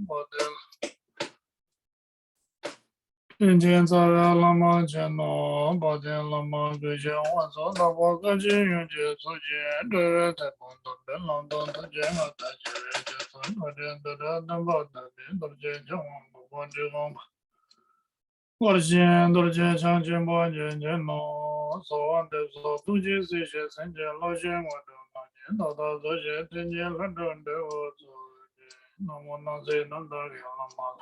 Bodil. Indian Zara Lama Jano, Bodil Lama Vision was on the walk of Jim Suji, the Tapondo, the London to Jama Tajay, the number the Jam, one Jim. Gorjian, Dorje, Changjin, Bonjin, Jeno, so on the so two Jesus and Jelojin, what the Doje, Tinjin, London, the words, no one knows it, no dog, Yamamal.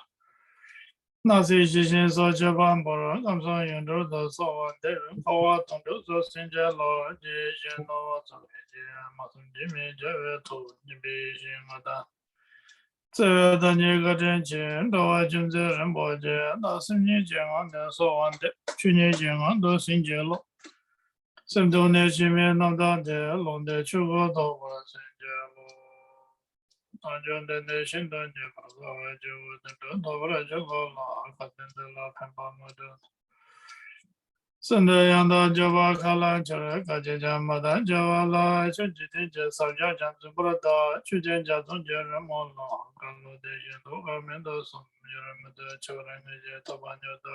Nazi Jin, so Japan, Boro, I'm sorry, you know the so on there, power to do so, Sinjalo, Jin, no, Masun Jimmy, Javet, to be Jimada. 这的那个真钱，到外经济人保洁，那是你健康的说完的，去年健康都新结了，深度那前面那大的，弄的去过多过新结了，大家的那新的你把个就那个多过来就过了，可真的了看把我的。 现在让大家把看了起来，感觉这么大家了，前几天这上家讲是不知道，去年家中间人么了，刚录的些都后面都是有人们的求人那些头发牛的。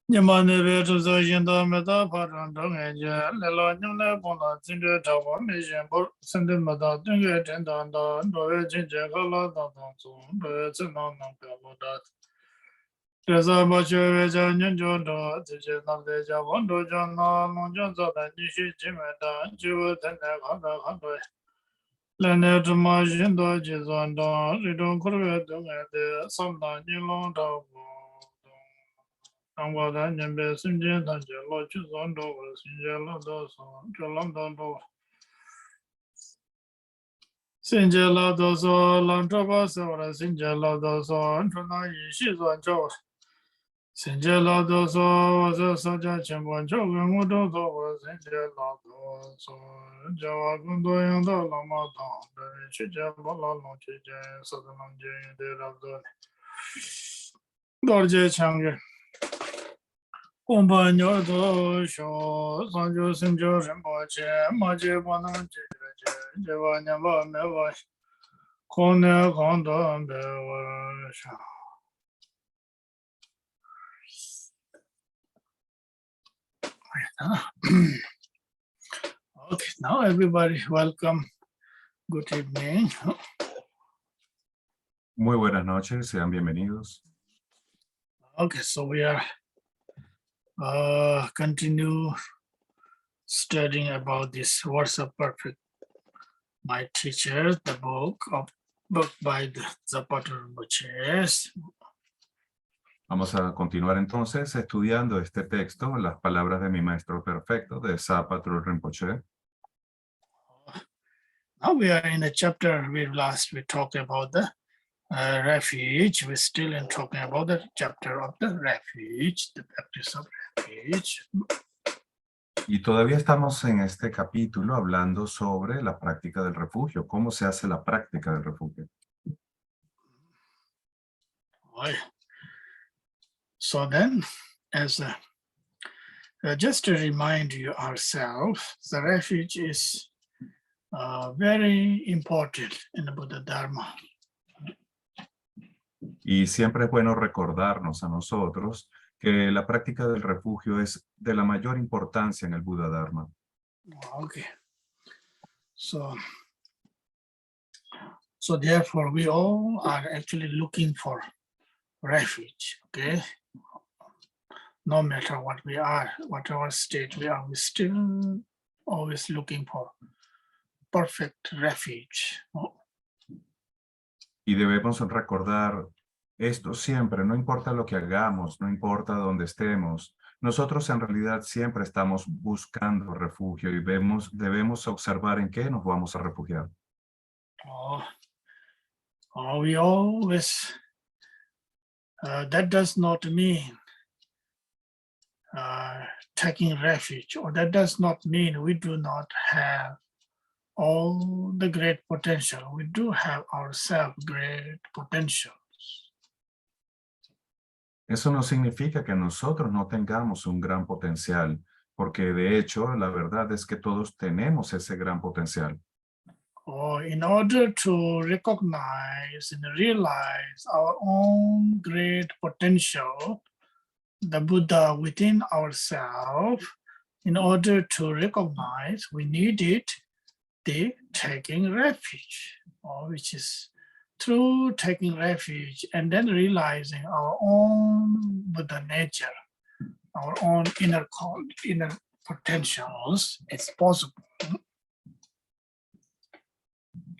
你们那边就是现在没到发展中感觉，来了你们来帮他今天找我没先不，现在没到这个真的到，多月今天和老大当中，多月只能不要不到。 这是把学位叫研究的，这些那在家网络上那农家做的，你去集买的，就在那看到很多。来年这么许多计算的，这种课外动爱的，上大你弄到不？让我在那边瞬间他就老去算到，瞬间老多少，就弄到多。 新界老多少，浪潮把手了，新界老多少，从那一起算着。 新界老多说，我这上家千万就跟我都说，我新界老多说，叫我更多样的老马当的，去见不老龙去见，啥子龙见的老多。老街强人，公办牛头小，上就新就人保钱，马街不能解决，这把年把没把，可能看到没我想。 Okay, now everybody, welcome. Good evening. Muy buenas noches, sean bienvenidos. Okay, so we are continue studying about this Words of Perfect. My teacher, the book by the Zapata Rinpoche. Vamos a continuar entonces estudiando este texto, las palabras de mi maestro perfecto, de Sapa Trul Rinpoche. Now we are in a chapter we talked about the refuge. We're still in talking about the chapter of the refuge, the practice of refuge. Y todavía estamos en este capítulo hablando sobre la práctica del refugio, cómo se hace la práctica del refugio. So then, as just to remind you ourselves, the refuge is very important in the Buddha Dharma. Y siempre es bueno recordarnos a nosotros que la práctica del refugio es de la mayor importancia en el Buddha Dharma. Okay. So therefore we all are actually looking for refuge, okay? No matter what we are, whatever state we are, we still always looking for perfect refuge. Y debemos recordar esto siempre, no importa lo que hagamos, no importa dónde estemos. Nosotros en realidad siempre estamos buscando refugio y debemos observar en qué nos vamos a refugiar. We always, that does not mean taking refuge, or that does not mean we do not have all the great potential. We do have ourselves great potentials. Eso no significa que nosotros no tengamos un gran potencial, porque de hecho la verdad es que todos tenemos ese gran potencial. or in order to recognize and realize our own great potential, the Buddha within ourselves, in order to recognize, we needed the taking refuge, or which is through taking refuge and then realizing our own Buddha nature, our own inner potentials, it's possible.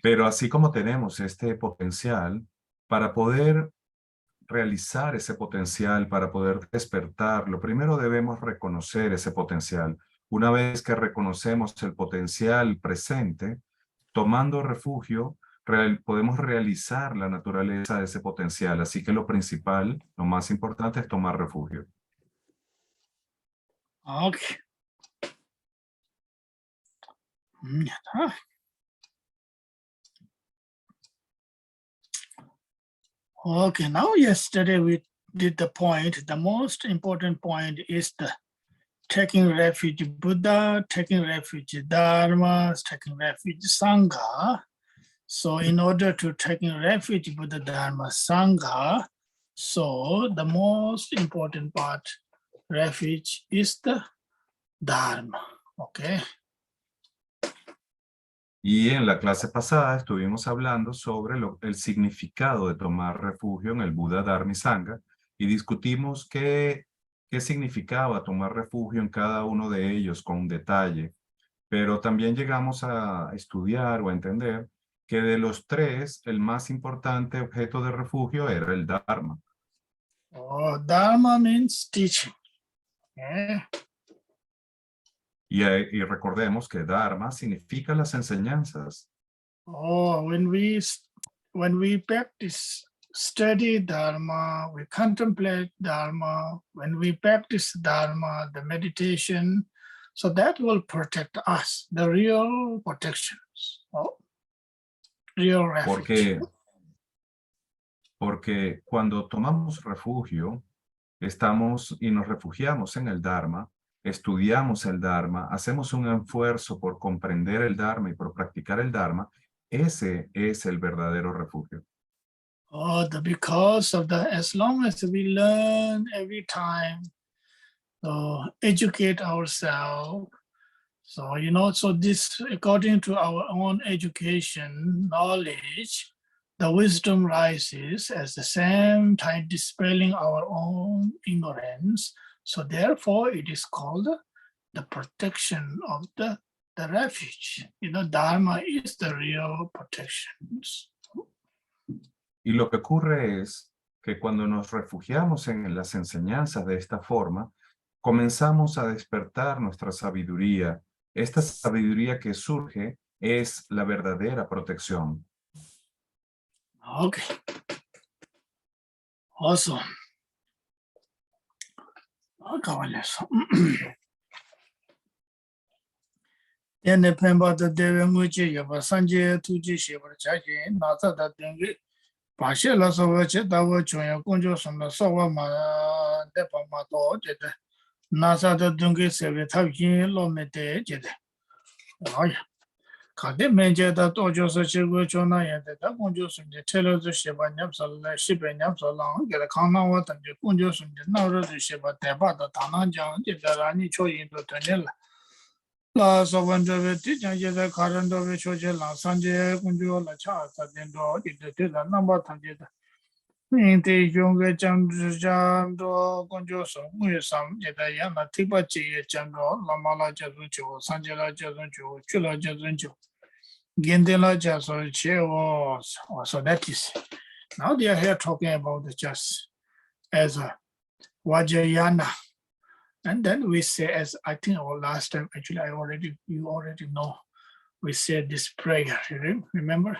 Pero así como tenemos este potencial, para poder realizar ese potencial, para poder despertarlo, primero debemos reconocer ese potencial. Una vez que reconocemos el potencial presente, tomando refugio, podemos realizar la naturaleza de ese potencial. Así que lo principal, lo más importante es tomar refugio. Okay. Okay, now yesterday we did the point. The most important point is the taking refuge Buddha, taking refuge Dharma, taking refuge Sangha. So in order to taking refuge Buddha, Dharma, Sangha, so the most important part, refuge is the Dharma, okay? Y en la clase pasada estuvimos hablando sobre el significado de tomar refugio en el Buda, Dharma y Sangha, y discutimos qué significaba tomar refugio en cada uno de ellos con detalle. Pero también llegamos a estudiar o a entender que de los tres, el más importante objeto de refugio era el Dharma. Oh, Dharma means teaching. Okay? Y recordemos que Dharma significa las enseñanzas. Oh, when we practice, study Dharma, we contemplate Dharma, when we practice Dharma, the meditation, so that will protect us, the real protections, real refuge. Porque cuando tomamos refugio, estamos y nos refugiamos en el Dharma, estudiamos el Dharma, hacemos un esfuerzo por comprender el Dharma y por practicar el Dharma, ese es el verdadero refugio. Oh, because of as long as we learn every time, educate ourselves. So, so this, according to our own education, knowledge, the wisdom rises at the same time dispelling our own ignorance. So therefore, it is called the protection of the refuge. Dharma is the real protection. Y lo que ocurre es que cuando nos refugiamos en las enseñanzas de esta forma, comenzamos a despertar nuestra sabiduría. Esta sabiduría que surge es la verdadera protección. Okay. Awesome. Then Pemba the Devanguchi Yaba Sanje Tuji Shiva Chaji, Nasa the Dengi, Pashela Sova Chetawa Choya Kunjo Sunda Sova Ma Depa Mato Jede, Nasa the Dungi Sevi Tavi Lomete Jede. Oh, yeah. Kade Menja the Tojo Sachigo Chona Yede, the Kunjo Sunde, Telo the Shiba Nyapsal, Shiba Nyapsalang, get a Kana Wat and the Kunjo Sunde, Nara the Shiba Teba, the Tananjan, Jedarani Choi into Tanilla. La Savandra teaching the current of Choja La Sanje Kunjo La Chasa Dendo, the number Tanjeta. In the younger Jando Kunjo, some Jedayana Tibachi, Jando, Lamala Jazuncho, Sanjela Jazuncho, Chula Jazuncho, Gendela Jazo Chevos, so that is. Now they are here talking about the just as a Vajrayana. And then we say, as I think our last time, actually, you already know, we said this prayer, remember?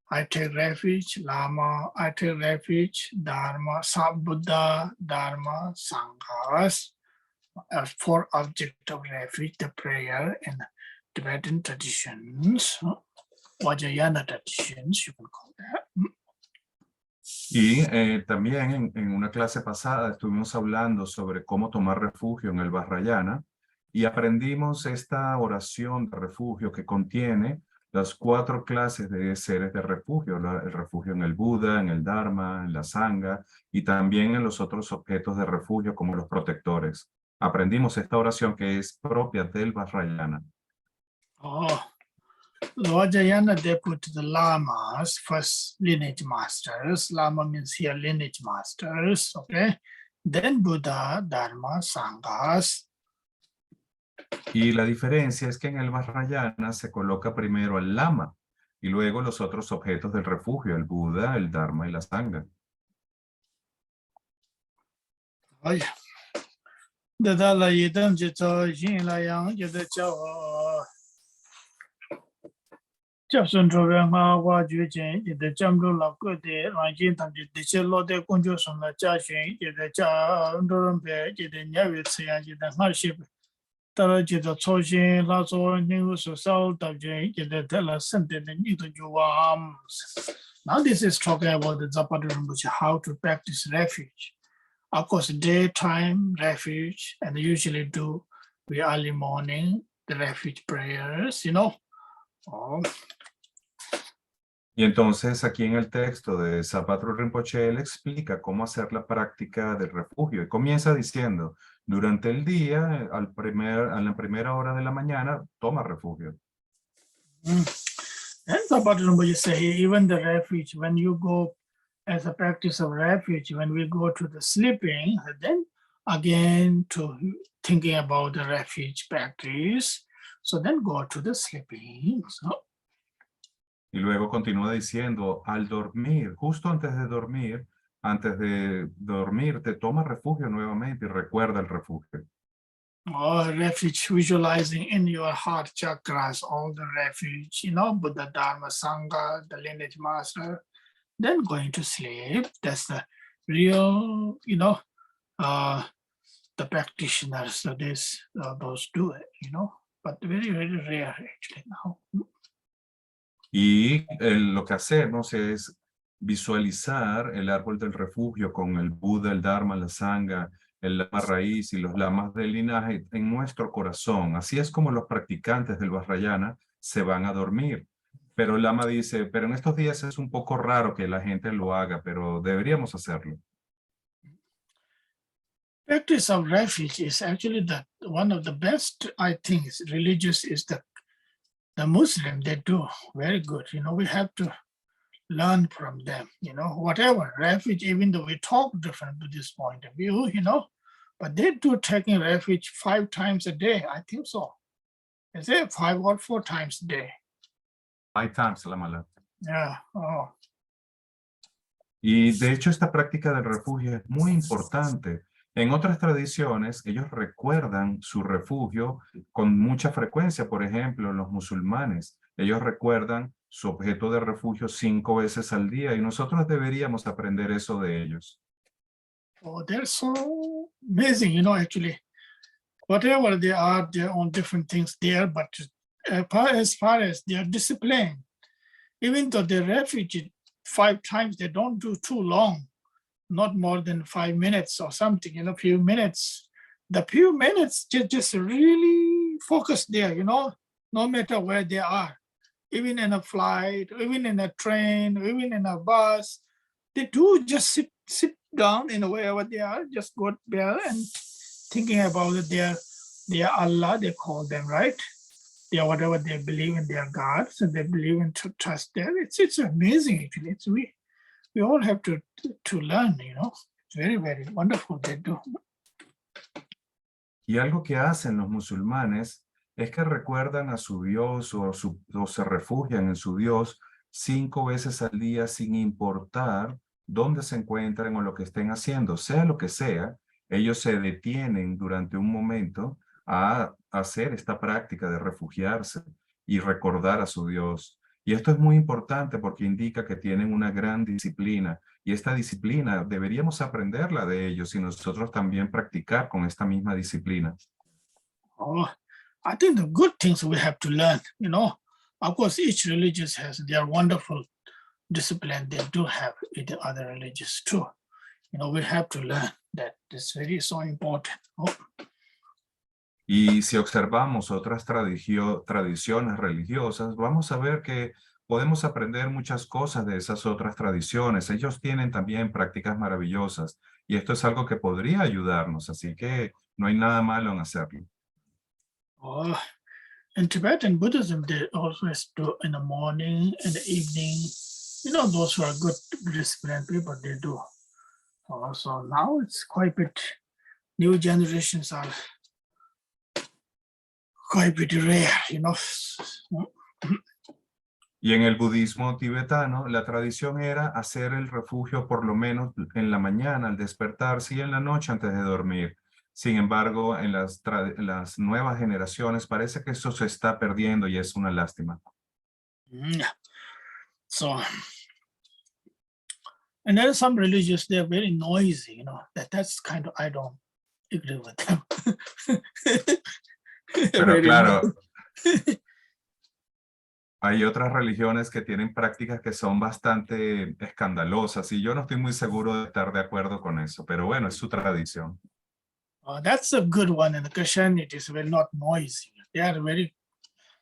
I take refuge, Lama, I take refuge, Dharma, Buddha, Dharma, Sanghas, as for object of refuge, the prayer in Tibetan traditions, Vajrayana traditions, you can call that. Y también en una clase pasada estuvimos hablando sobre cómo tomar refugio en el Vajrayana y aprendimos esta oración de refugio que contiene las 4 clases de seres de refugio, el refugio en el Buda, en el Dharma, en la Sangha y también en los otros objetos de refugio como los protectores. Aprendimos esta oración que es propia del Vajrayana. Oh, the Vajrayana, they put the lamas, first lineage masters. Lama means here lineage masters, okay? Then Buddha, Dharma, Sanghas. Y la diferencia es que en el Vajrayana se coloca primero el Lama y luego los otros objetos del refugio, el Buda, el Dharma y la Sangha. Oh, yeah. The Dalai Yidam Jito Yin La Yang Yida Chao Chao Sun Chobe Ma Wa Ju Jin Yida Jamdu La Gu De Rang Jin Tam Yida Che Lo De Gong Ju Sun La Jia Xun Yida Jia Ndurum Pe Yida Nyawi Tsiyan Yida Ngar Shib Tara Yida Cho Xin La Zo Ning Su Sao Dab Jin Yida Tela Sente De Nidu Ju Wam. Now this is talking about the Zapata Rinpoche, how to practice refuge. Of course, daytime refuge, and usually do we early morning the refuge prayers, you know. Oh, Y entonces aquí en el texto de Zapatro Rinpoche, él explica cómo hacer la práctica del refugio y comienza diciendo, durante el día, a la primera hora de la mañana, toma refugio. And Zapata Rinpoche say, even the refuge, when you go as a practice of refuge, when we go to the sleeping, then again to thinking about the refuge practice, so then go to the sleeping. So, Y luego continúa diciendo, al dormir, justo antes de dormir, te toma refugio nuevamente y recuerda el refugio. or refuge, visualizing in your heart chakras, all the refuge, you know, Buddha, Dharma, Sangha, the lineage master, then going to sleep. That's the real, you know, the practitioners, so this, those do it, you know, but very, very rare actually now. Y lo que hacemos es visualizar el árbol del refugio con el Buda, el Dharma, la Sangha, el Lama raíz y los lamas del linaje en nuestro corazón. Así es como los practicantes del Vajrayana se van a dormir. Pero el Lama dice, pero en estos días es un poco raro que la gente lo haga, pero deberíamos hacerlo. Practice of refuge is actually one of the best, I think, religious is the Muslim, they do very good. You know, we have to learn from them, you know, whatever refuge, even though we talk different to this point of view, you know, but they do taking refuge 5 times a day. I think so. Is it 5 or 4 times a day? 5 times, Lama. Yeah. Oh. Y de hecho esta práctica del refugio es muy importante. En otras tradiciones, ellos recuerdan su refugio con mucha frecuencia. Por ejemplo, los musulmanes, ellos recuerdan su objeto de refugio 5 veces al día y nosotros deberíamos aprender eso de ellos. Oh, they're so amazing, you know, actually. Whatever they are, their own different things there, but as far as their discipline, even though they refuge 5 times, they don't do too long. Not more than 5 minutes or something, you know, few minutes. The few minutes just really focus there, you know, no matter where they are, even in a flight, even in a train, even in a bus, they do just sit down in wherever they are, just go there and thinking about their Allah, they call them, right? They are whatever they believe in their gods and they believe in to trust there. It's amazing actually. It's we all have to learn, you know. It's very, very wonderful they do. Y algo que hacen los musulmanes es que recuerdan a su Dios o se refugian en su Dios 5 veces al día sin importar dónde se encuentren o lo que estén haciendo, sea lo que sea, ellos se detienen durante un momento a hacer esta práctica de refugiarse y recordar a su Dios. Y esto es muy importante porque indica que tienen una gran disciplina y esta disciplina deberíamos aprenderla de ellos y nosotros también practicar con esta misma disciplina. Oh, I think the good things we have to learn, you know. Of course, each religion has their wonderful discipline. They do have in the other religions too. You know, we have to learn that. It's very so important. Oh. Y si observamos otras tradiciones religiosas, vamos a ver que podemos aprender muchas cosas de esas otras tradiciones. Ellos tienen también prácticas maravillosas y esto es algo que podría ayudarnos, así que no hay nada malo en hacerlo. Oh, in Tibetan Buddhism, they always do in the morning and the evening. You know, those who are good disciplined people, they do. So now it's quite a bit, new generations are quite a bit rare, you know. Y en el budismo tibetano, la tradición era hacer el refugio por lo menos en la mañana al despertarse y en la noche antes de dormir. Sin embargo, en las nuevas generaciones parece que eso se está perdiendo y es una lástima. Yeah. So, and there are some religions, they're very noisy, you know, that's kind of, I don't agree with them. Pero Very claro, hay otras religiones que tienen prácticas que son bastante escandalosas y yo no estoy muy seguro de estar de acuerdo con eso, pero bueno, es su tradición. That's a good one. And the Christianity is very not noisy. They are very,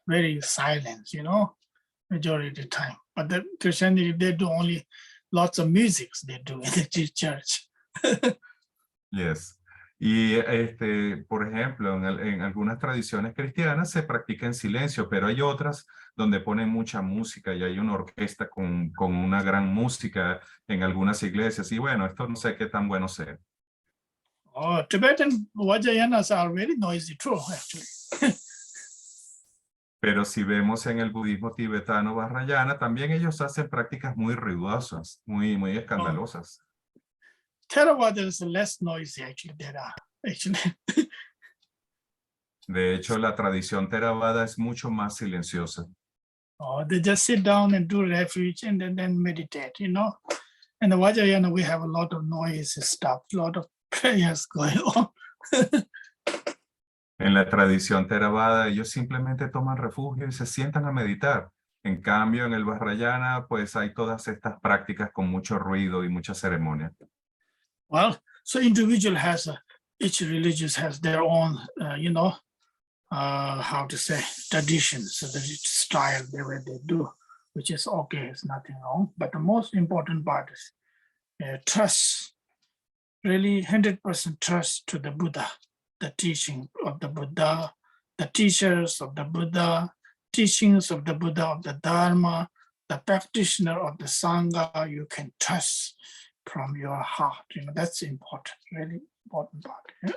very silent, you know, majority of the time. But the Christianity, they do only lots of music they do in the church. Yes. Y por ejemplo, en algunas tradiciones cristianas se practica en silencio, pero hay otras donde ponen mucha música y hay una orquesta con una gran música en algunas iglesias. Y bueno, esto no sé qué tan bueno sea. Oh, Tibetan Vajayanas are very noisy too, actually. Pero si vemos en el budismo tibetano Vajrayana, también ellos hacen prácticas muy ruidosas, muy escandalosas. Theravada is less noisy, actually. There are actually. De hecho, la tradición Theravada es mucho más silenciosa. Oh, they just sit down and do refuge and then meditate, you know. And the Vajrayana, we have a lot of noise stuff, a lot of prayers going on. En la tradición Theravada, ellos simplemente toman refugio y se sientan a meditar. En cambio, en el Vajrayana, pues hay todas estas prácticas con mucho ruido y mucha ceremonia. Well, so individual each religious has their own, you know, how to say, traditions, so the style, the way they do, which is okay, it's nothing wrong. But the most important part is trust, really 100% trust to the Buddha, the teaching of the Buddha, the teachers of the Buddha, teachings of the Buddha, of the Dharma, the practitioner of the Sangha, you can trust from your heart. You know, that's important, really important part. Yeah?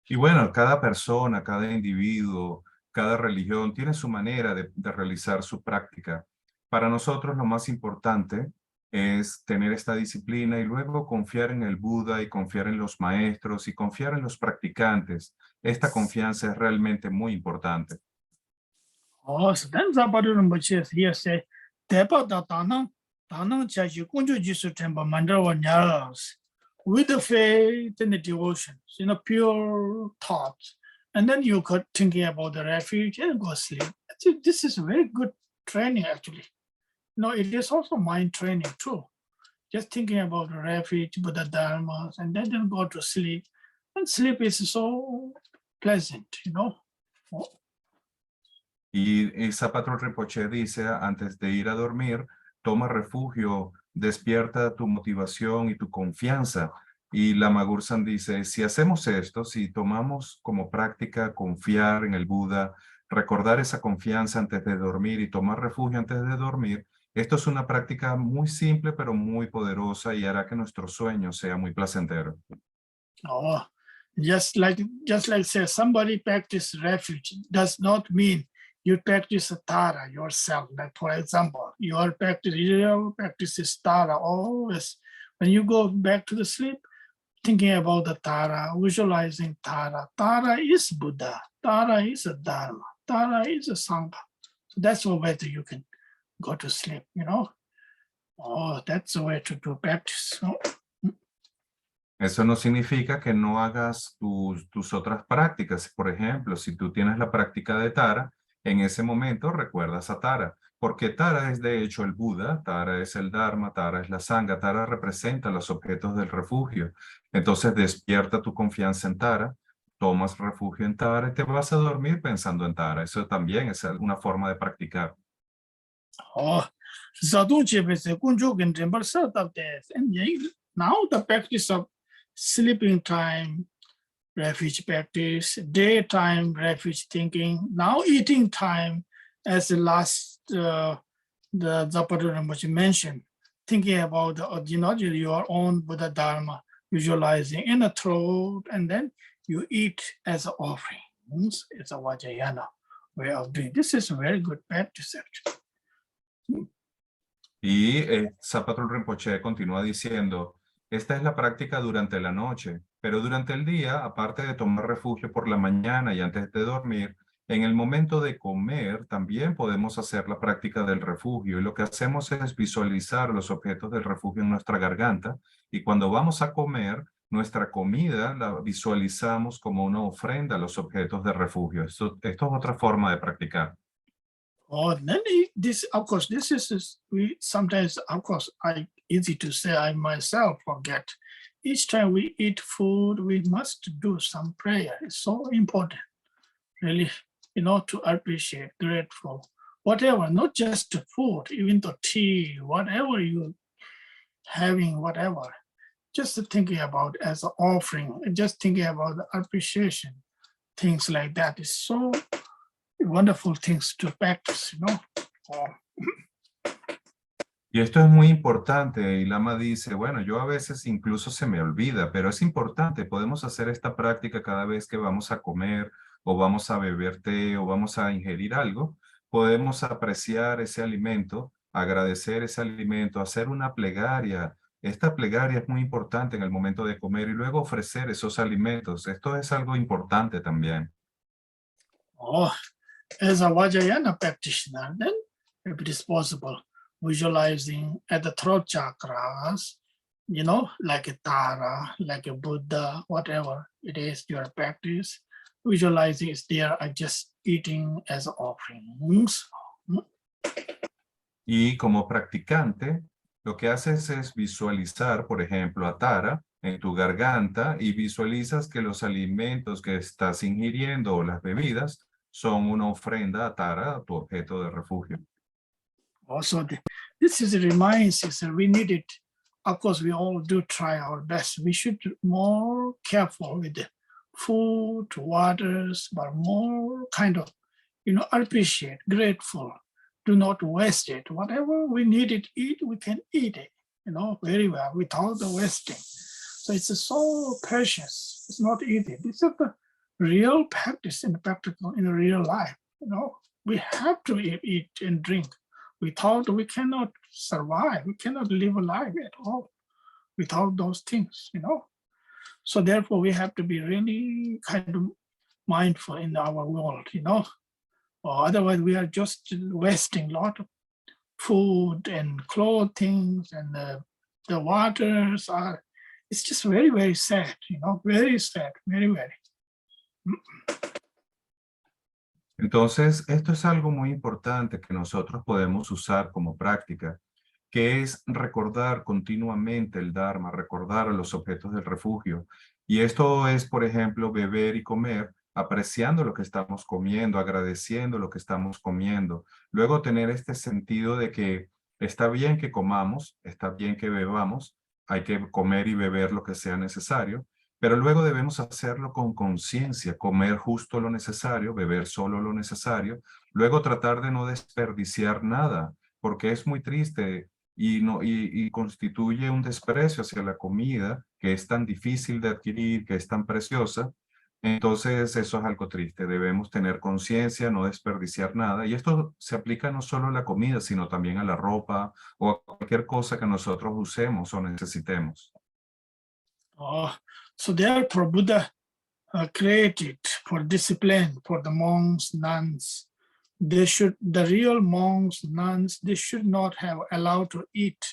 Y bueno, cada persona, cada individuo, cada religión tiene su manera de realizar su práctica. Para nosotros lo más importante es tener esta disciplina y luego confiar en el Buda y confiar en los maestros y confiar en los practicantes. Esta confianza es realmente muy importante. Oh, so then Zapadu Rinpoche here say, Tepa da Tanang Chashi Kunju Jisu Tempa Mandrava Nyaras, with the faith and the devotion, you know, pure thoughts. And then you could thinking about the refuge and go sleep. This is a very good training, actually. No, it is also mind training too. Just thinking about the refuge, Buddha Dharmas, and then go to sleep. And sleep is so pleasant, you know. Oh. Y Zapatrul Rinpoche dice, antes de ir a dormir, toma refugio, despierta tu motivación y tu confianza. Y Lama Gursan dice, si hacemos esto, si tomamos como práctica confiar en el Buda, recordar esa confianza antes de dormir y tomar refugio antes de dormir, esto es una práctica muy simple pero muy poderosa y hará que nuestro sueño sea muy placentero. Oh, just like say somebody practice refuge does not mean you practice Tara yourself. Like for example, you practice Tara always. When you go back to the sleep, thinking about the Tara, visualizing Tara. Tara is Buddha. Tara is a Dharma. Tara is a Sangha. So that's the way that you can go to sleep, you know. Oh, that's the way to do practice. No? Eso no significa que no hagas tus otras prácticas. Por ejemplo, si tú tienes la práctica de Tara, en ese momento recuerdas a Tara, porque Tara es de hecho el Buda, Tara es el Dharma, Tara es la Sangha, Tara representa los objetos del refugio. Entonces despierta tu confianza en Tara, tomas refugio en Tara y te vas a dormir pensando en Tara. Eso también es una forma de practicar. Zadung Chebe se Kunju Gen Temple Sat of Death. And now the practice of sleeping time, refuge practice, daytime refuge thinking, now eating time, as the last the Zapata Rinpoche mentioned, thinking about your own Buddha Dharma, visualizing in the throat, and then you eat as an offering. It's a Vajrayana way of doing. This is a very good practice, actually. Y Zapatul Rinpoche continúa diciendo, esta es la práctica durante la noche, pero durante el día, aparte de tomar refugio por la mañana y antes de dormir, en el momento de comer también podemos hacer la práctica del refugio. Y lo que hacemos es visualizar los objetos del refugio en nuestra garganta. Y cuando vamos a comer, nuestra comida la visualizamos como una ofrenda a los objetos de refugio. Esto es otra forma de practicar. Then this, of course, we sometimes, of course, easy to say, I myself forget. Each time we eat food, we must do some prayer. It's so important, really, to appreciate, grateful, whatever, not just food, even the tea, whatever you having, whatever, just thinking about as an offering, just thinking about the appreciation, things like that is so wonderful things to practice, Y esto es muy importante. Y Lama dice, bueno, yo a veces incluso se me olvida, pero es importante. Podemos hacer esta práctica cada vez que vamos a comer o vamos a beber té o vamos a ingerir algo. Podemos apreciar ese alimento, agradecer ese alimento, hacer una plegaria. Esta plegaria es muy importante en el momento de comer y luego ofrecer esos alimentos. Esto es algo importante también. As a Vajrayana practitioner, then if it is possible, visualizing at the throat chakras, like a Tara, like a Buddha, whatever it is your practice, visualizing is there, just eating as offerings. Y como practicante, lo que haces es visualizar, por ejemplo, a Tara en tu garganta y visualizas que los alimentos que estás ingiriendo o las bebidas son una ofrenda a Tara, a tu objeto de refugio. Also, this reminds us that we need it. Of course, we all do try our best. We should be more careful with the food, waters, but more kind of, appreciate, grateful. Do not waste it. Whatever we need it, eat, we can eat it, very well without the wasting. So it's so precious. It's not easy. This is the real practice in real life. We have to eat and drink. Without, we cannot survive. We cannot live a life at all without those things. So therefore, we have to be really kind of mindful in our world. Or otherwise, we are just wasting a lot of food and clothing and the waters are. It's just very, very sad. Very sad. Very, very. Entonces, esto es algo muy importante que nosotros podemos usar como práctica, que es recordar continuamente el Dharma, recordar a los objetos del refugio. Y esto es, por ejemplo, beber y comer, apreciando lo que estamos comiendo, agradeciendo lo que estamos comiendo. Luego tener este sentido de que está bien que comamos, está bien que bebamos, hay que comer y beber lo que sea necesario, pero luego debemos hacerlo con conciencia, comer justo lo necesario, beber solo lo necesario, luego tratar de no desperdiciar nada, porque es muy triste y constituye un desprecio hacia la comida que es tan difícil de adquirir, que es tan preciosa. Entonces eso es algo triste, debemos tener conciencia, no desperdiciar nada, y esto se aplica no solo a la comida, sino también a la ropa o a cualquier cosa que nosotros usemos o necesitemos. So therefore, Buddha created for discipline for the monks, nuns. The real monks, nuns, they should not have allowed to eat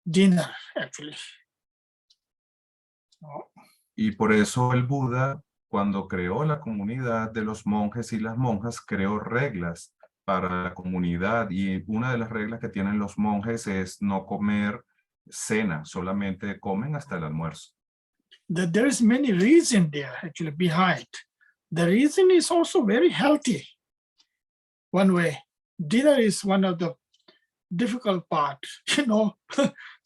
dinner, actually. Y por eso el Buda, cuando creó la comunidad de los monjes y las monjas, creó reglas para la comunidad. Y una de las reglas que tienen los monjes es no comer cena, solamente comen hasta el almuerzo. that there is many reason there actually behind. The reason is also very healthy. One way, dinner is one of the difficult part, you know.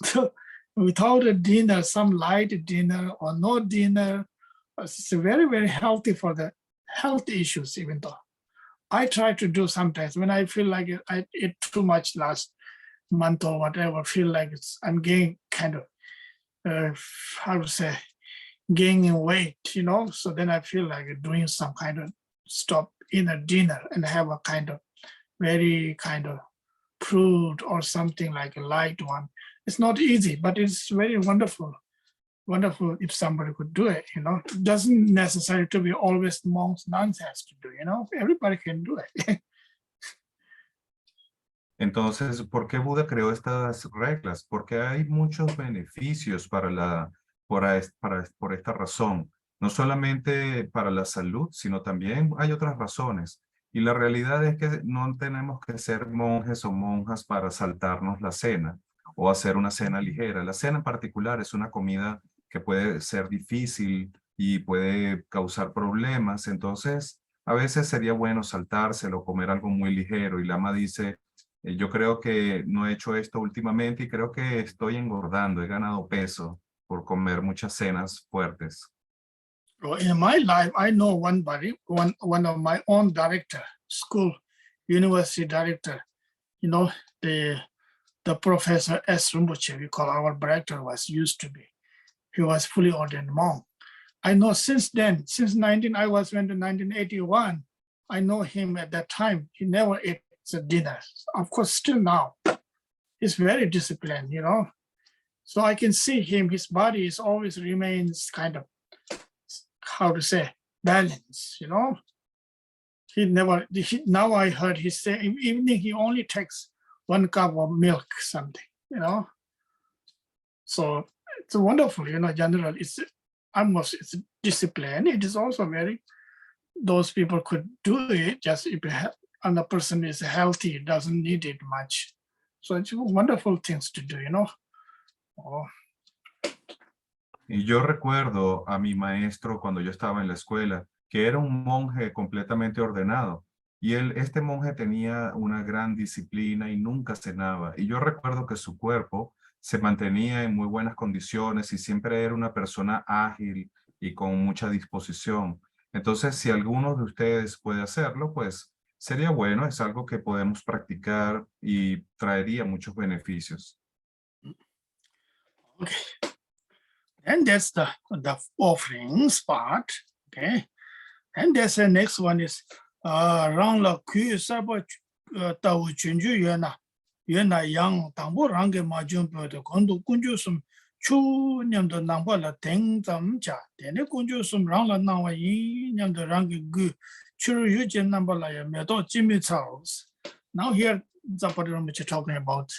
So without a dinner, some light dinner or no dinner, it's very, very healthy for the health issues, even though. I try to do sometimes when I feel like I ate too much last month or whatever, feel like I'm gaining kind of, how to say, gaining weight, you know. So then I feel like doing some kind of stop in a dinner and have a kind of very kind of fruit or something like a light one. It's not easy, but it's very wonderful. Wonderful if somebody could do it, you know. It doesn't necessarily to be always monks, nuns has to do, you know. Everybody can do it. Entonces, ¿por qué Buda creó estas reglas? Porque hay muchos beneficios por esta razón. No solamente para la salud, sino también hay otras razones. Y la realidad es que no tenemos que ser monjes o monjas para saltarnos la cena o hacer una cena ligera. La cena en particular es una comida que puede ser difícil y puede causar problemas. Entonces, a veces sería bueno saltárselo, comer algo muy ligero. Y Lama dice, yo creo que no he hecho esto últimamente y creo que estoy engordando, he ganado peso por comer muchas cenas fuertes. Well, in my life, I know one of my own director, school, university director, you know, the professor S. Rinpoche, we call our director, was used to be. He was fully ordained monk. I know since then, I went to 1981, I know him at that time. He never ate a dinner. Of course, still now, he's very disciplined, you know. So I can see him, his body is always remains kind of, how to say, balance, you know. Now I heard he say in evening he only takes 1 cup of milk, something, you know. So it's wonderful, you know, general, it's discipline. It is also very, those people could do it just if and the person is healthy, doesn't need it much. So it's wonderful things to do, you know. Oh. Y yo recuerdo a mi maestro cuando yo estaba en la escuela, que era un monje completamente ordenado. Y este monje tenía una gran disciplina y nunca cenaba. Y yo recuerdo que su cuerpo se mantenía en muy buenas condiciones y siempre era una persona ágil y con mucha disposición. Entonces, si alguno de ustedes puede hacerlo, pues sería bueno, es algo que podemos practicar y traería muchos beneficios. Okay. And that's the offerings part. Okay. And that's the next one is rang la ku saba tau chunju yuena yang tangbo range ma jumpo de kondo kunju sum chu nyam do nangpa la teng tam cha tene kunju sum rang la nangwa yin nyam do range gu churu yu jen namba la ya me do jimmy charles. Now here Zapata Rinpoche talking about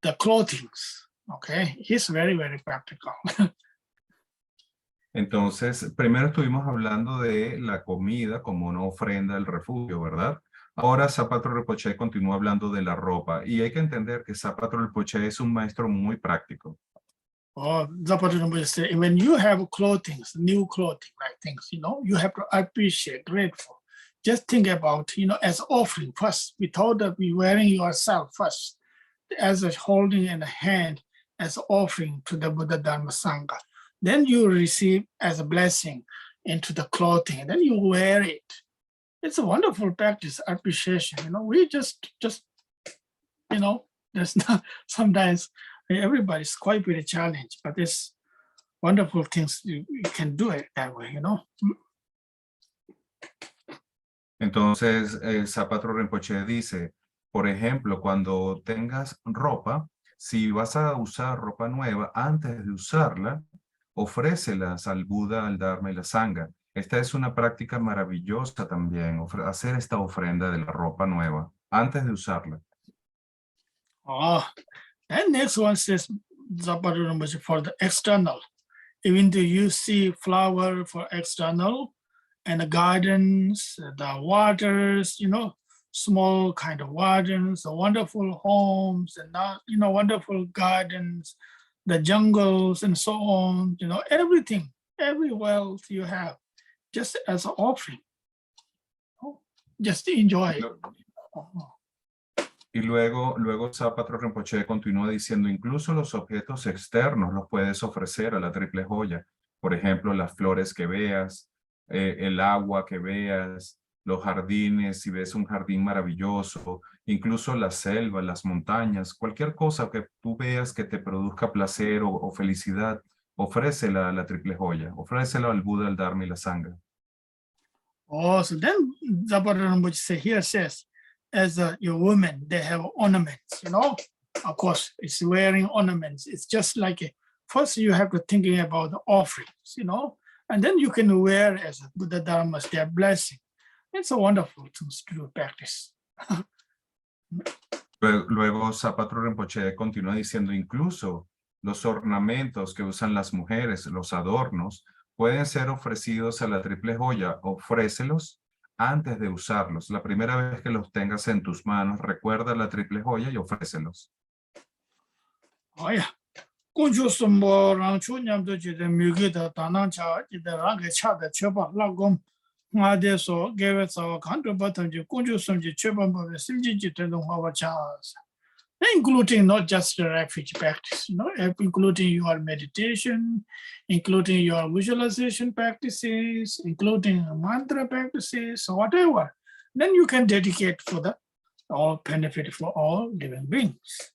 the clothings. Okay, he's very, very practical. Entonces, primero estuvimos hablando de la comida como una ofrenda del refugio, ¿verdad? Ahora Zapata Rinpoche continúa hablando de la ropa y hay que entender que Zapata Rinpoche es un maestro muy práctico. Oh, Zapata Rinpoche say, when you have clothing, new clothing, like things, you know, you have to appreciate, grateful. Just think about, you know, as offering first, without be wearing yourself first, as a holding in a hand, as offering to the Buddha Dharma Sangha. Then you receive as a blessing into the clothing, and then you wear it. It's a wonderful practice, appreciation. You know, we just, you know, there's not, sometimes everybody's quite with a challenge, but it's wonderful things you can do it that way, you know. Entonces, Zapata Rinpoche dice, por ejemplo, cuando tengas ropa, si vas a usar ropa nueva, antes de usarla, ofrécelas al Buda, al Dharma y la Sangha. Esta es una práctica maravillosa también, hacer esta ofrenda de la ropa nueva antes de usarla. Oh, and next one says Zapata Rinpoche for the external. Even though you see flower for external and the gardens, the waters, you know, small kind of gardens, the wonderful homes and, you know, wonderful gardens, the jungles and so on, everything, every wealth you have, just as an offering. Just enjoy. Y luego Zapatro Rinpoche continúa diciendo, incluso los objetos externos los puedes ofrecer a la triple joya. Por ejemplo, las flores que veas, el agua que veas, los jardines, si ves un jardín maravilloso, incluso la selva, las montañas, cualquier cosa que tú veas que te produzca placer o felicidad, ofrécela a la triple joya, ofrécela al Buda, al Dharma y la Sangha. Oh, so then Zapata Rinpoche here says, as your women, they have ornaments, Of course, it's wearing ornaments. It's just like first you have to thinking about the offerings, and then you can wear as a Buddha Dharma, their blessing. It's a wonderful thing to do practice. Luego Zapatro Rinpoche continúa diciendo, incluso los ornamentos que usan las mujeres, los adornos, pueden ser ofrecidos a la triple joya. Ofrécelos antes de usarlos. La primera vez que los tengas en tus manos, recuerda la triple joya y ofrécelos. Oh, yeah. Kunju sumbo rangchu nyamdo jide mugita tanang cha jide rangi cha de cheba lagom nga de so gewe tsawa kanto batam ji kunju sumji cheba mbawe simji jite dong hawa cha. Including not just the refuge practice, including your meditation, including your visualization practices, including mantra practices, whatever. Then you can dedicate for the all benefit for all living beings.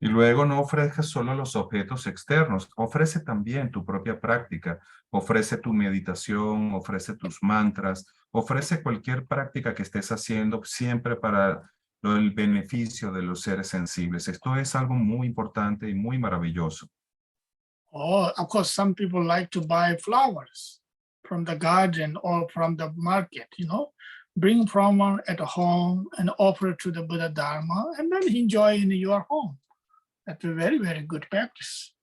Y luego no ofrezcas solo los objetos externos, ofrece también tu propia práctica, ofrece tu meditación, ofrece tus mantras, ofrece cualquier práctica que estés haciendo siempre para el beneficio de los seres sensibles. Esto es algo muy importante y muy maravilloso. Oh, of course, some people like to buy flowers from the garden or from the market, bring from at home and offer to the Buddha Dharma and then enjoy in your home. That's a very, very good practice.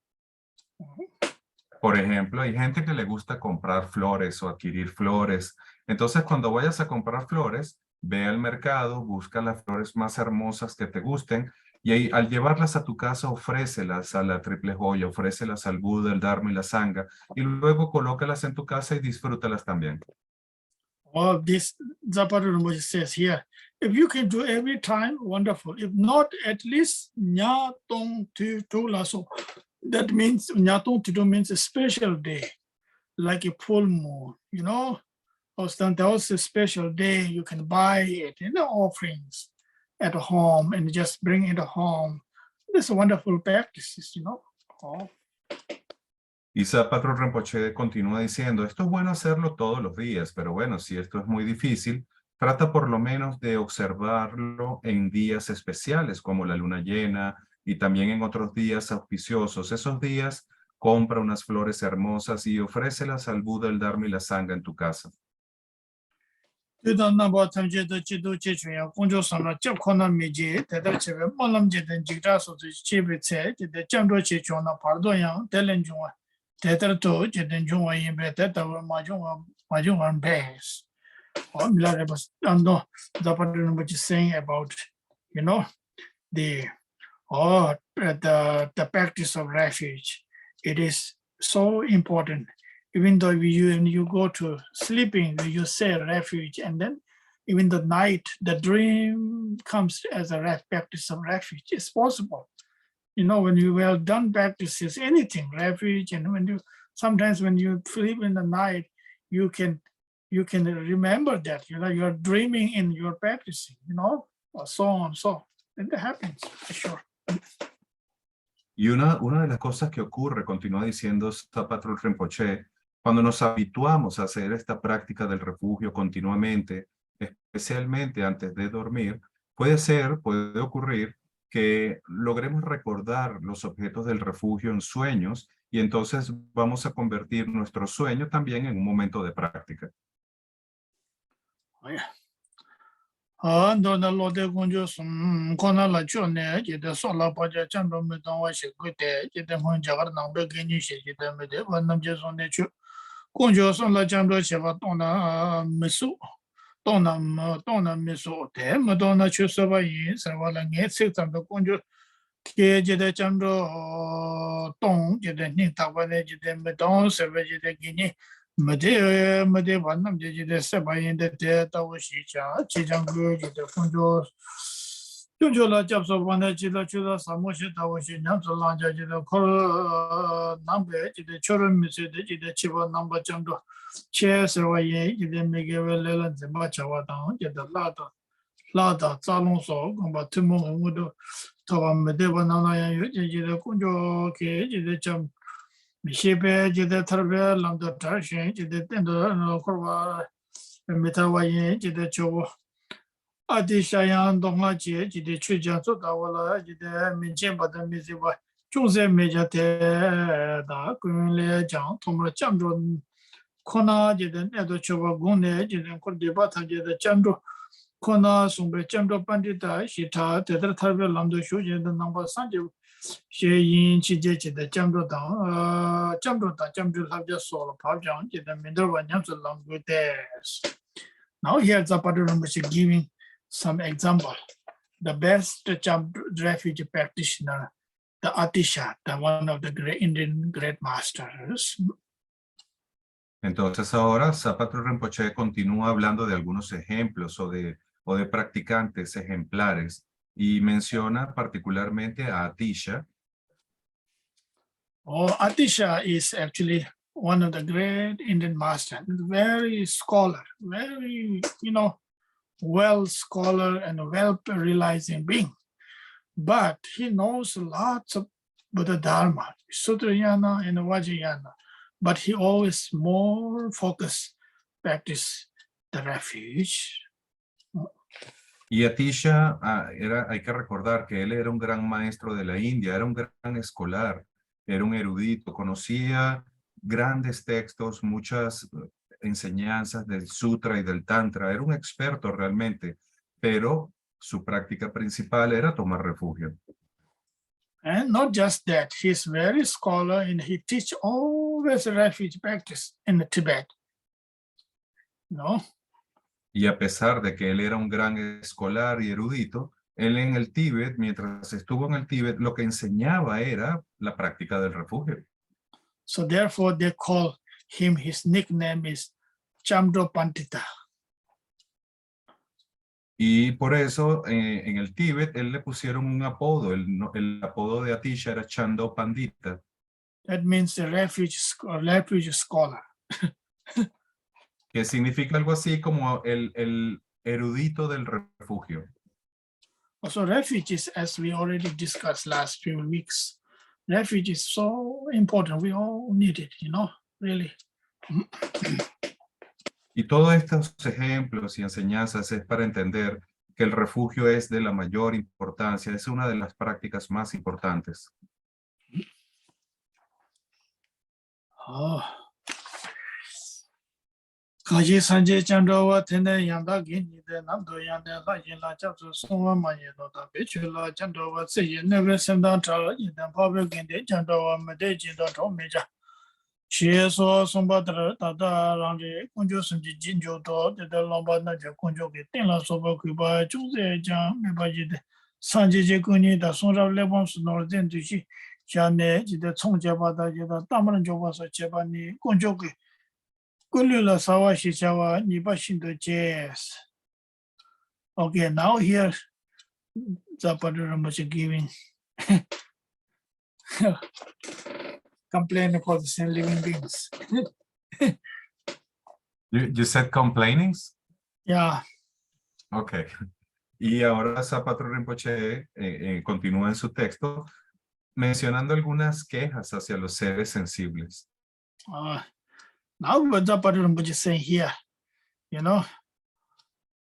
Por ejemplo, hay gente que le gusta comprar flores o adquirir flores. Entonces, cuando vayas a comprar flores, ve al mercado, busca las flores más hermosas que te gusten y ahí, al llevarlas a tu casa, ofrécelas a la triple joya, ofrécelas al Buda, el Dharma y la Sangha y luego colócalas en tu casa y disfrútalas también. Oh, this Zapata Rinpoche says here, if you can do every time, wonderful. If not, at least Nya Tong Tu Tu Laso. That means Nya Tong Tu Tu means a special day, like a full moon, Or there was a special day you can buy it in the offerings at home and just bring it home. This is wonderful practices, Oh. Y Zapatro Rinpoche continúa diciendo, esto es bueno hacerlo todos los días, pero bueno, si esto es muy difícil, trata por lo menos de observarlo en días especiales como la luna llena y también en otros días auspiciosos. Esos días, compra unas flores hermosas y ofrécelas al Buda, el Dharma y la Sangha en tu casa. Tetra jiten jungwa yinpe teta ma jungwa base. Zapata Rinpoche saying about, the practice of refuge. It is so important. Even though when you go to sleeping, you say refuge, and then even the night, the dream comes as a practice of refuge. It's possible. When you well done practices, anything, refuge, and sometimes when you sleep in the night, you can remember that, you're dreaming in your practicing, or so on, so. And that happens, for sure. Y una de las cosas que ocurre, continúa diciendo Zapatro Rinpoche, cuando nos habituamos a hacer esta práctica del refugio continuamente, especialmente antes de dormir, puede ocurrir que logremos recordar los objetos del refugio en sueños y entonces vamos a convertir nuestro sueño también en un momento de práctica. Oh, yeah. ke jide chamdo tong jide ni takwa de jide metong sebe jide gini mede wanam jide seba yinde de tawo shi cha chi jang gu jide kunjo kunjo la japso wana jide chula samo shi tawo shi nyamso lanja jide kor nambe jide choro mise de jide chiba namba chamdo che sewa yin jide megewe lelan zimba chawa tang jide lada zalong so gomba tumo ngudo tawa medeba nana yu jide kunjo ke jide cham mishibe jide tarbe lambda tarshin jide tendo korwa metawa yin jide chobo adi shayan donga je jide chujan so dawala jide minchen bada miziwa chungse meja te da kunle jang tomra chamdo kona jide nedo chobo gunne jide kordeba ta jide chamdo kona sumbe chamdo pandita shita tedra tarbe lamdo shu jide namba sanje she yin chi je jide chamdo chamdo labja solo pabjang jide mindorwa nyamso lamgo des. Now here's a Paduramushi giving some example. The best refuge practitioner, the Atisha, the one of the great Indian great masters. Entonces ahora Zapato Rinpoche continúa hablando de algunos ejemplos o de practicantes ejemplares y menciona particularmente a Atisha. Atisha is actually one of the great Indian masters, very scholar, very, well scholar and well realizing being. But he knows lots of Buddha Dharma, Sutrayana and Vajrayana. But he always more focus practice the refuge. Y Atisha, hay que recordar que él era un gran maestro de la India, era un gran escolar, era un erudito, conocía grandes textos, muchas enseñanzas del Sutra y del Tantra, era un experto realmente, pero su práctica principal era tomar refugio. And not just that, he's very scholar and he teach always refuge practice in Tibet. No? Y a pesar de que él era un gran escolar y erudito, él en el Tíbet, mientras estuvo en el Tíbet, lo que enseñaba era la práctica del refugio. So therefore they call him, his nickname is Chamdo Pandita. Y por eso en el Tíbet él le pusieron un apodo, el apodo de Atisha era Chando Pandita. That means the refuge scholar. Que significa algo así como el erudito del refugio. Also refugees, as we already discussed last few weeks, refuge is so important. We all need it, really. Y todos estos ejemplos y enseñanzas es para entender que el refugio es de la mayor importancia, es una de las prácticas más importantes. Kaji Sanje Chandrawa Tene Yanda Gini de Nando Yanda La Yila Chapsu Songwa Manye Nota Pichula Chandrawa Seye Neve Semdan Chala Yidan Pablo Ginde Chandrawa Mede Jinda Tomeja. She so Somba Tata Rangi Kunjo Sunji Jinjo Do de Lomba Naja Kunjo Tenla Soba Kuba Chuse Jang Meba Jide Sanje Jekuni da Sonra Lebon Sunor Den Dushi Jane Jide Chong Jeba da Jida Tamaran Joba So Jeba Ni Kunjo Ki Kulula Sawa Shichawa Niba Shindo Jazz. Okay, now here Zapaduramuchi giving complaint about the same living beings. You said complainings? Yeah. Okay. Y ahora Zapato Rinpoche continúa en su texto mencionando algunas quejas hacia los seres sensibles. Now what Zapaduramuchi is saying here, now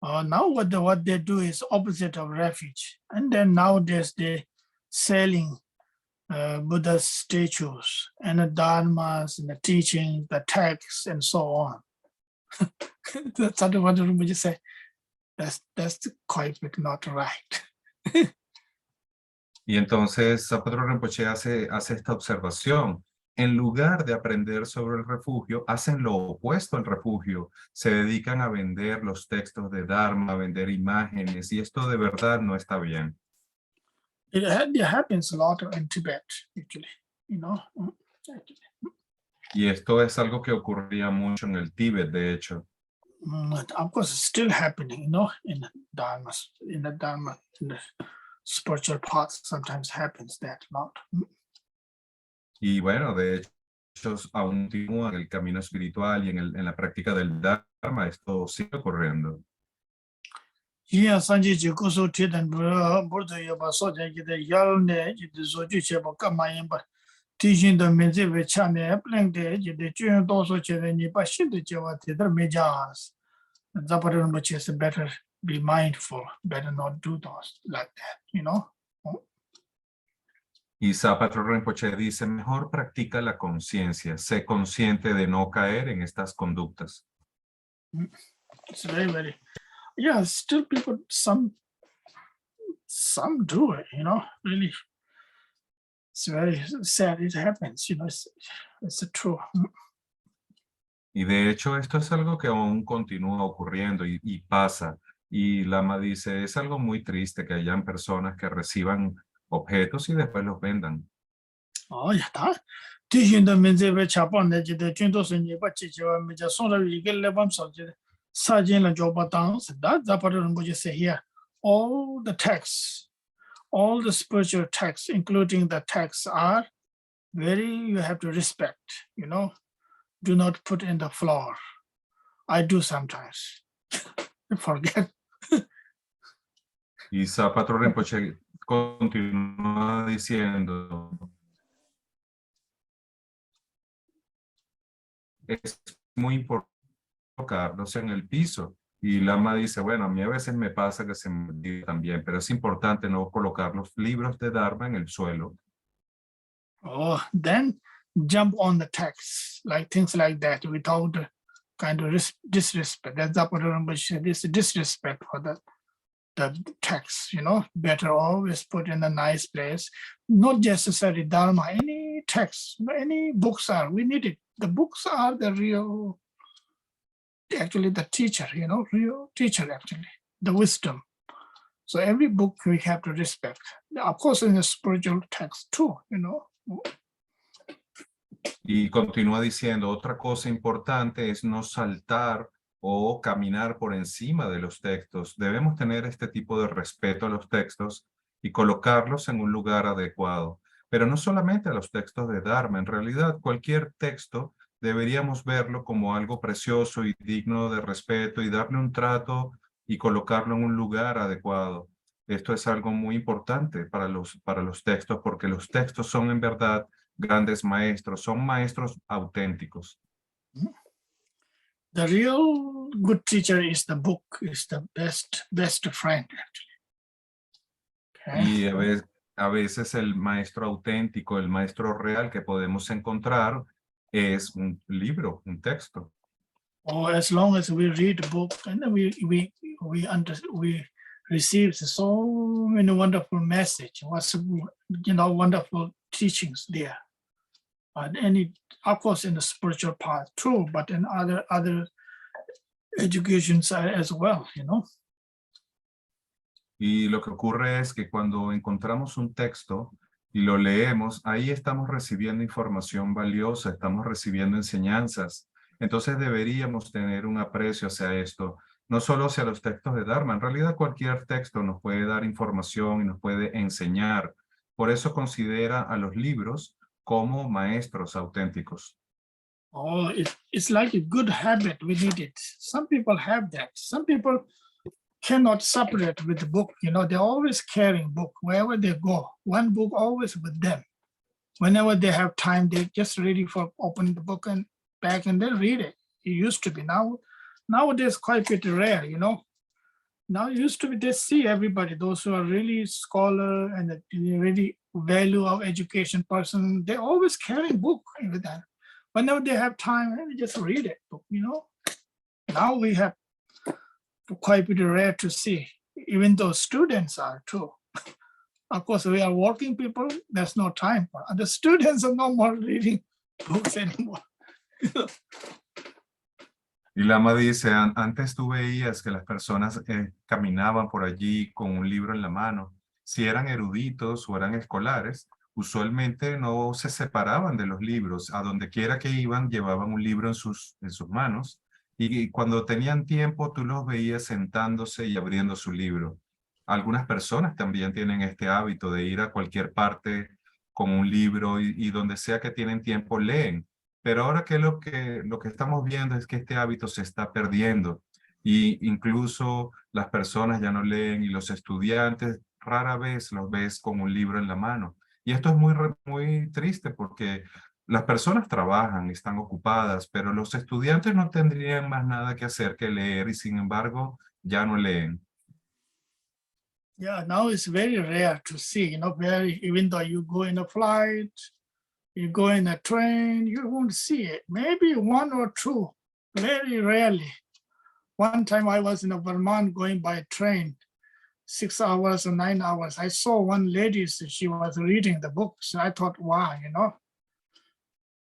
what they do is opposite of refuge. And then nowadays they selling Buddha's statues and the dharmas and the teaching, the texts, and so on. That's what Rinpoche say. That's quite not right. Y entonces Zapato Rinpoche hace esta observación. En lugar de aprender sobre el refugio, hacen lo opuesto al refugio. Se dedican a vender los textos de Dharma, a vender imágenes, y esto de verdad no está bien. It happens a lot in Tibet, actually, you know. Actually. Y esto es algo que ocurría mucho en el Tíbet, de hecho. But of course, it's still happening, you know, in the Dharma, in the spiritual path, sometimes happens that lot. Y bueno, de hecho, aún continúa en el camino espiritual y en la práctica del Dharma, esto sigue ocurriendo. Yeah, Sanji Jikoso Titan Burdo Yoba Soja, the Yalne, the Soju Cheba Kamayamba, teaching the Menzi Vichane, Plank the Jun Doso Chede Nipa Shindu Java, the Mejas. Zaparan, which is better be mindful, better not do those like that, you know. Y Zapatro Rinpoche dice, mejor practica la conciencia, sé consciente de no caer en estas conductas. It's very, yeah, still people, some do it, you know, really. It's very sad it happens, you know, it's true. Y de hecho, esto es algo que aún continúa ocurriendo y pasa. Y Lama dice, es algo muy triste que hayan personas que reciban objetos y después los vendan. Oh, ya está. Teaching the Menze Chapon, the Juntos and Yapachicha, Major Sona, you get Lebam subject, Sajin and Joba dance, that's the part of what you say here. All the texts, all the spiritual texts, including the texts, are you have to respect, you know, do not put in the floor. I do sometimes. Forget. Y Zapatro Rinpoche continúa diciendo, es muy importante colocarlos en el piso. Y Lama dice, bueno, a mí a veces me pasa que se me olvida también, pero es importante no colocar los libros de Dharma en el suelo. Oh, then jump on the text, like things like that, without kind of disrespect. That's the disrespect for the text, you know, better always put in a nice place. Not necessarily Dharma, any text, any books we need it. The books are the real, actually the teacher, you know, real teacher actually, the wisdom. So every book we have to respect. Of course, in the spiritual text too, you know. Y continúa diciendo, otra cosa importante es no saltar o caminar por encima de los textos. Debemos tener este tipo de respeto a los textos y colocarlos en un lugar adecuado. Pero no solamente a los textos de Dharma, en realidad cualquier texto deberíamos verlo como algo precioso y digno de respeto y darle un trato y colocarlo en un lugar adecuado. Esto es algo muy importante para los textos porque los textos son en verdad grandes maestros, son maestros auténticos. The real good teacher is the book, is the best friend actually. Okay. Y a veces el maestro auténtico, el maestro real que podemos encontrar es un libro, un texto. Or as long as we read the book and we receive so many wonderful messages, wonderful teachings there. And of course, in the spiritual path too, but in other educations as well, you know. Y lo que ocurre es que cuando encontramos un texto y lo leemos, ahí estamos recibiendo información valiosa, estamos recibiendo enseñanzas. Entonces deberíamos tener un aprecio hacia esto, no solo hacia los textos de Dharma. En realidad cualquier texto nos puede dar información y nos puede enseñar. Por eso considera a los libros como maestros auténticos. Oh, it's like a good habit. We need it. Some people have that. Some people cannot separate with the book. You know, they're always carrying book wherever they go. One book always with them. Whenever they have time, they just ready for opening the book and back and then read it. It used to be. Nowadays quite a bit rare, you know. Now it used to be they see everybody, those who are really scholar and really value of education person, they always carry book with them. Whenever they have time, they just read it, you know. Now we have quite a bit rare to see, even though students are too. Of course, we are working people, there's no time for the students are no more reading books anymore. Y Lama dice, antes tú veías que las personas caminaban por allí con un libro en la mano si eran eruditos o eran escolares, usualmente no se separaban de los libros. A donde quiera que iban, llevaban un libro en sus manos. Y cuando tenían tiempo, tú los veías sentándose y abriendo su libro. Algunas personas también tienen este hábito de ir a cualquier parte con un libro y donde sea que tienen tiempo leen. Pero ahora lo que estamos viendo es que este hábito se está perdiendo y incluso las personas ya no leen y los estudiantes rara vez los ves con un libro en la mano. Y esto es muy triste porque las personas trabajan, están ocupadas, pero los estudiantes no tendrían más nada que hacer que leer y sin embargo ya no leen. Yeah, now it's very rare to see, very, even though you go in a flight, you go in a train, you won't see it. Maybe one or two, very rarely. One time I was in a Vermont going by train, 6 hours or 9 hours. I saw one lady, she was reading the books. I thought, wow,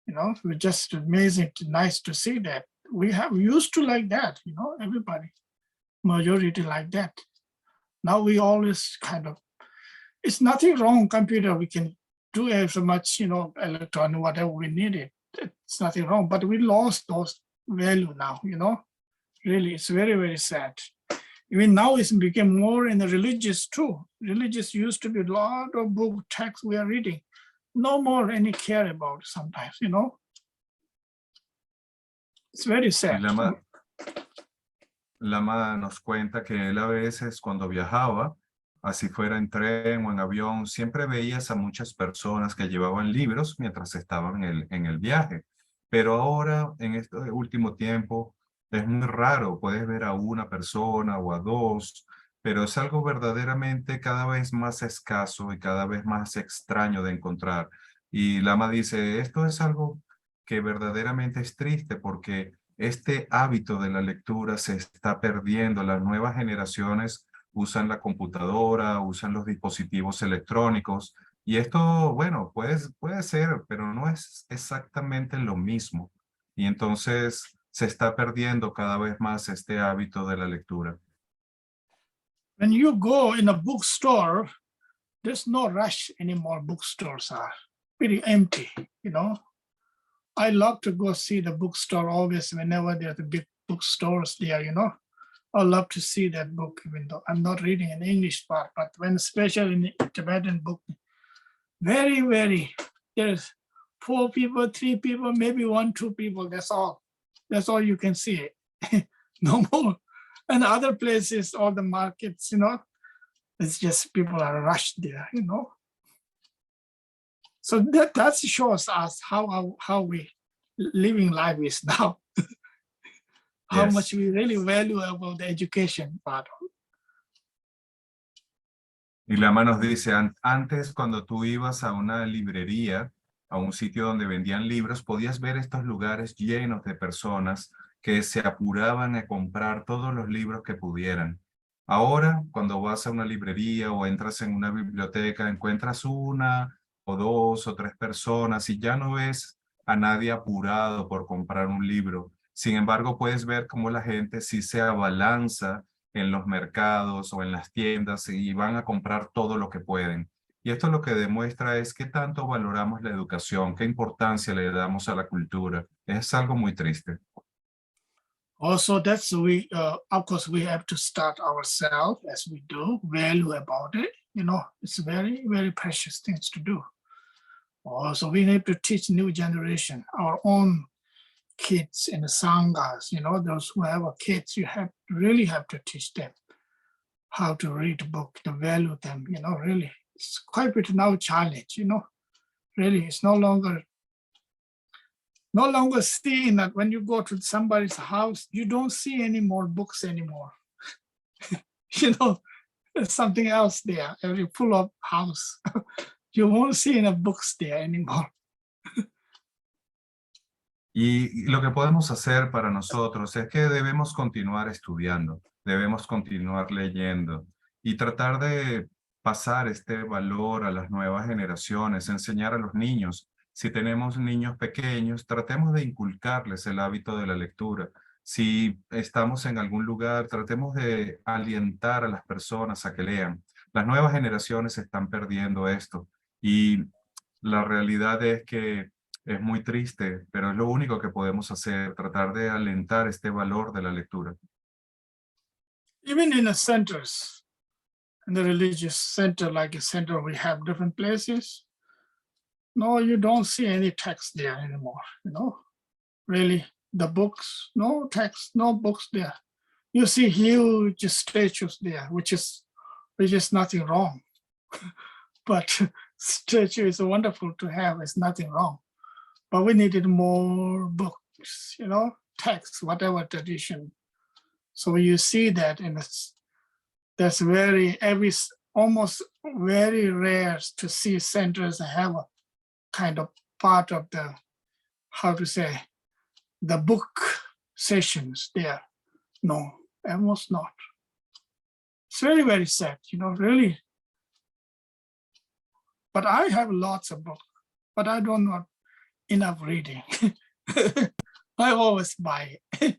it was just amazing, nice to see that. We have used to like that, everybody, majority like that. Now we always it's nothing wrong, computer, we can do as much, electron, whatever we needed. It's nothing wrong, but we lost those value now, really, it's very, very sad. Even now it's become more in the religious too. Religious used to be a lot of book text we are reading. No more any care about sometimes, It's very Y sad. Lama nos cuenta que él a veces cuando viajaba, así fuera en tren o en avión, siempre veías a muchas personas que llevaban libros mientras estaban en el viaje. Pero ahora, en este último tiempo, es muy raro. Puedes ver a una persona o a dos, pero es algo verdaderamente cada vez más escaso y cada vez más extraño de encontrar. Y Lama dice, esto es algo que verdaderamente es triste porque este hábito de la lectura se está perdiendo. Las nuevas generaciones usan la computadora, usan los dispositivos electrónicos y esto, bueno, puede ser, pero no es exactamente lo mismo. Y entonces se está perdiendo cada vez más este hábito de la lectura. When you go in a bookstore, there's no rush anymore. Bookstores are pretty empty, I love to go see the bookstore always whenever there's a big bookstores there, I love to see that book, even though I'm not reading an English part, but when especially in Tibetan book, very, very, there's 4 people, 3 people, maybe 1, 2 people, that's all. That's all you can see. No more. And other places, all the markets, it's just people are rushed there, So that shows us how we living life is now. How Yes. much we really value about the education part. Y Lama nos dice, antes cuando tú ibas a una librería, a un sitio donde vendían libros, podías ver estos lugares llenos de personas que se apuraban a comprar todos los libros que pudieran. Ahora, cuando vas a una librería o entras en una biblioteca, encuentras una o dos o tres personas y ya no ves a nadie apurado por comprar un libro. Sin embargo, puedes ver cómo la gente sí se abalanza en los mercados o en las tiendas y van a comprar todo lo que pueden. Y esto lo que demuestra es qué tanto valoramos la educación, qué importancia le damos a la cultura. Es algo muy triste. Also, that's of course, we have to start ourselves as we do, value about it. It's very, very precious things to do. Also, we need to teach new generation, our own kids in the sanghas, those who have kids, you really have to teach them how to read a book, to value them, really. It's quite a bit now challenge, really. It's no longer seen that when you go to somebody's house, you don't see any more books anymore. There's something else there, every full of house. You won't see any books there anymore. Y lo que podemos hacer para nosotros es que debemos continuar estudiando, debemos continuar leyendo y tratar de pasar este valor a las nuevas generaciones, enseñar a los niños. Si tenemos niños pequeños, tratemos de inculcarles el hábito de la lectura. Si estamos en algún lugar, tratemos de alientar a las personas a que lean. Las nuevas generaciones están perdiendo esto y la realidad es que es muy triste, pero es lo único que podemos hacer, tratar de alentar este valor de la lectura. Even in the centers, in the religious center, like a center, we have different places. No, you don't see any text there anymore, really. The books, no text, no books there. You see huge statues there, which is nothing wrong. But statue is wonderful to have, it's nothing wrong. But we needed more books, text, whatever tradition. So you see that, and that's almost very rare to see centers have a kind of part of the, how to say, the book sessions there. No, almost not. It's very, very sad, really. But I have lots of books, but I don't know enough reading. I always buy it.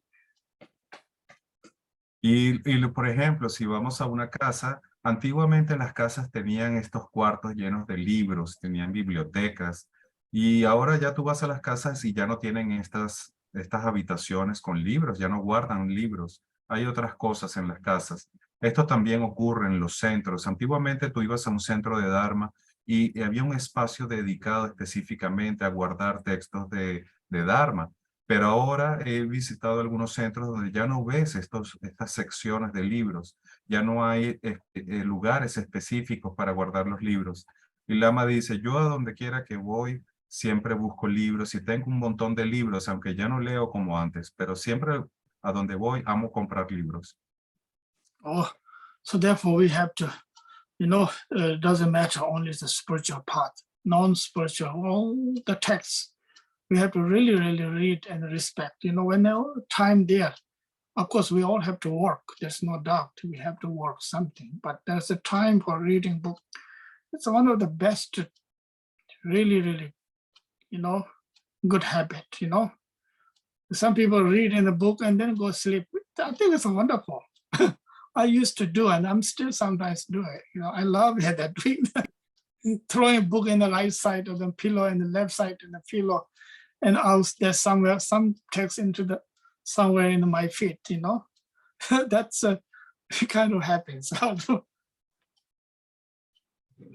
Por ejemplo, si vamos a una casa, antiguamente las casas tenían estos cuartos llenos de libros, tenían bibliotecas, y ahora ya tú vas a las casas y ya no tienen estas habitaciones con libros, ya no guardan libros. Hay otras cosas en las casas. Esto también ocurre en los centros. Antiguamente tú ibas a un centro de Dharma y había un espacio dedicado específicamente a guardar textos de Dharma. Pero ahora he visitado algunos centros donde ya no ves estas secciones de libros, ya no hay lugares específicos para guardar los libros. Y Lama dice, yo a donde quiera que voy, siempre busco libros y tengo un montón de libros, aunque ya no leo como antes, pero siempre a donde voy amo comprar libros. Oh, so therefore we have to, it doesn't matter only the spiritual path, non-spiritual, all the texts. We have to really, really read and respect. When time there, of course, we all have to work. There's no doubt we have to work something, but there's a time for reading book. It's one of the best, really, really, good habit. Some people read in the book and then go sleep. I think it's wonderful. I used to do, and I'm still sometimes do it. I love that read. Throwing a book in the right side of the pillow and the left side in the pillow. And there's some text somewhere in my feet, That's kind of happens.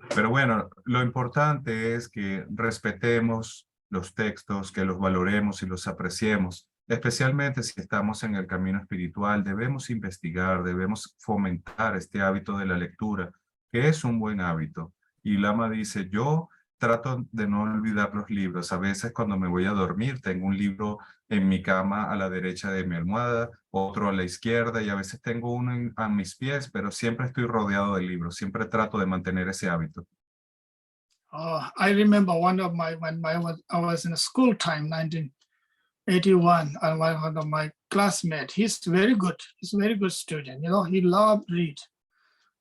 Pero bueno, lo importante es que respetemos los textos, que los valoremos y los apreciemos. Especialmente si estamos en el camino espiritual, debemos investigar, debemos fomentar este hábito de la lectura, que es un buen hábito. Y Lama dice, yo trato de no olvidar los libros. A veces cuando me voy a dormir tengo un libro en mi cama a la derecha de mi almohada, otro a la izquierda y a veces tengo uno a mis pies, pero siempre estoy rodeado de libros. Siempre trato de mantener ese hábito. I remember when I was in school time, 1981, and one of my classmates, he's very good. He's a very good student. He loved read.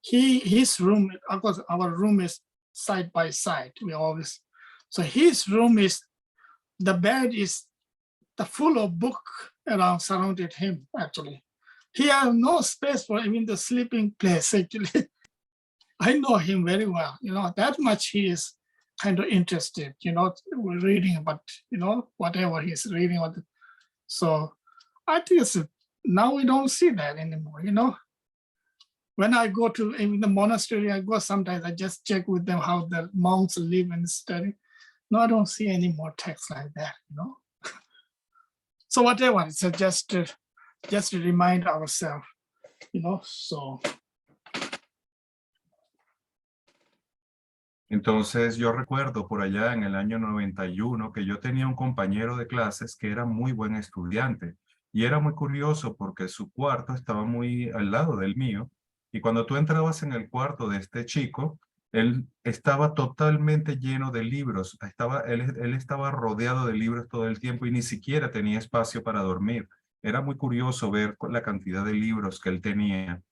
His room, of course, our room is side by side. So his room the bed is full of book surrounded him, actually. He has no space for even the sleeping place, actually. I know him very well, that much he is kind of interested, reading about, whatever he's reading. So I think now we don't see that anymore, When I go to even the monastery, sometimes I just check with them how the monks live and study. No, I don't see any more text like that, So whatever, it's just to remind ourselves, so. Entonces yo recuerdo por allá en el año 91 que yo tenía un compañero de clases que era muy buen estudiante y era muy curioso porque su cuarto estaba muy al lado del mío. Y cuando tú entrabas en el cuarto de este chico, él estaba totalmente lleno de libros. Él estaba rodeado de libros todo el tiempo y ni siquiera tenía espacio para dormir. Era muy curioso ver la cantidad de libros que él tenía.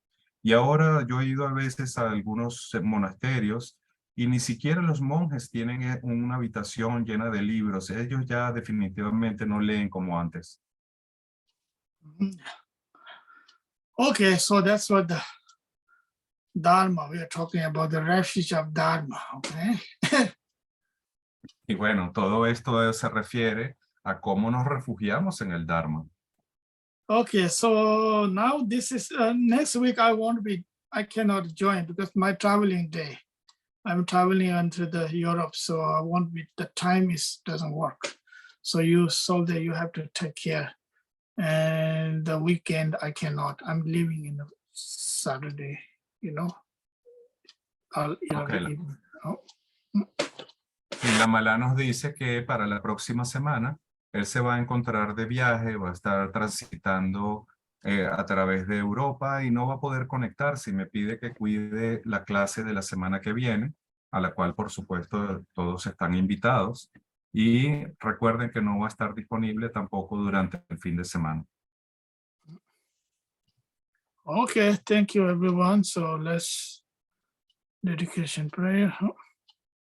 Y ahora yo he ido a veces a algunos monasterios y ni siquiera los monjes tienen una habitación llena de libros. Ellos ya definitivamente no leen como antes. Okay, so that's what Dharma. We are talking about the refuge of Dharma. Okay. Y bueno, todo esto se refiere a cómo nos refugiamos en el Dharma. Okay, so now this is next week. I cannot join because my traveling day. I'm traveling into the Europe, so I won't be. The time doesn't work. So you that you have to take care. And the weekend I cannot. I'm leaving in Saturday. You know. Okay. Evening. Oh. Y la Mala nos dice que para la próxima semana él se va a encontrar de viaje, va a estar transitando a través de Europa y no va a poder conectarse y me pide que cuide la clase de la semana que viene, a la cual por supuesto todos están invitados. Y recuerden que no va a estar disponible tampoco durante el fin de semana. Okay, thank you everyone. So let's dedication prayer.